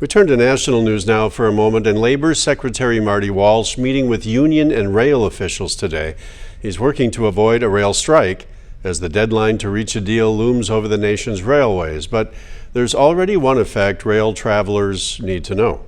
We turn to national news now for a moment, and Labor Secretary Marty Walsh meeting with union and rail officials today. He's working to avoid a rail strike as the deadline to reach a deal looms over the nation's railways. But there's already one effect rail travelers need to know.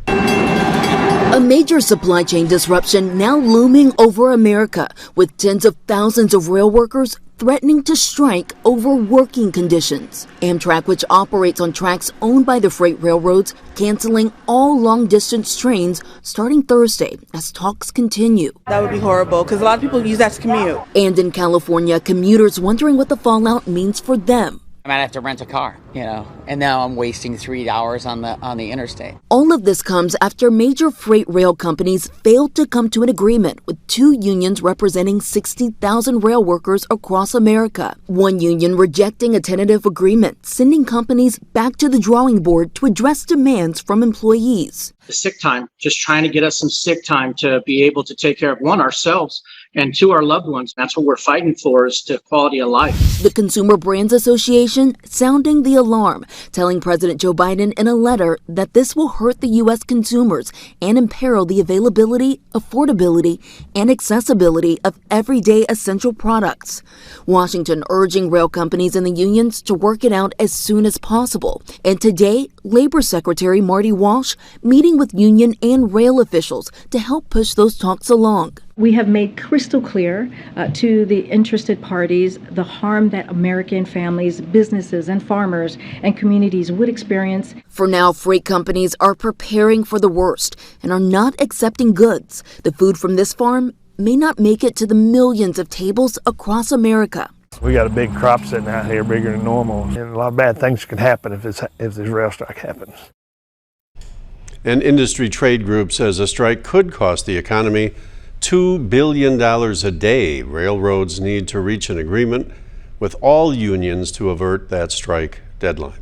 A major supply chain disruption now looming over America, with tens of thousands of rail workers threatening to strike over working conditions. Amtrak, which operates on tracks owned by the freight railroads, canceling all long-distance trains starting Thursday as talks continue. That would be horrible because a lot of people use that to commute. And in California, commuters wondering what the fallout means for them. I might have to rent a car, and now I'm wasting 3 hours on the interstate. All of this comes after major freight rail companies failed to come to an agreement with two unions representing 60,000 rail workers across America. One union rejecting a tentative agreement, sending companies back to the drawing board to address demands from employees. The sick time, just trying to get us some sick time to be able to take care of, one, ourselves, and two, our loved ones. That's what we're fighting for, is to quality of life. The Consumer Brands Association sounding the alarm, telling President Joe Biden in a letter that this will hurt the U.S. consumers and imperil the availability, affordability, and accessibility of everyday essential products. Washington urging rail companies and the unions to work it out as soon as possible. And today, Labor Secretary Marty Walsh meeting with union and rail officials to help push those talks along. We have made crystal clear to the interested parties the harm that American families, businesses, and farmers and communities would experience. For now, freight companies are preparing for the worst and are not accepting goods. The food from this farm may not make it to the millions of tables across America. We got a big crop sitting out here, bigger than normal, and a lot of bad things can happen if this rail strike happens. An industry trade group says a strike could cost the economy $2 billion a day. Railroads need to reach an agreement with all unions to avert that strike deadline.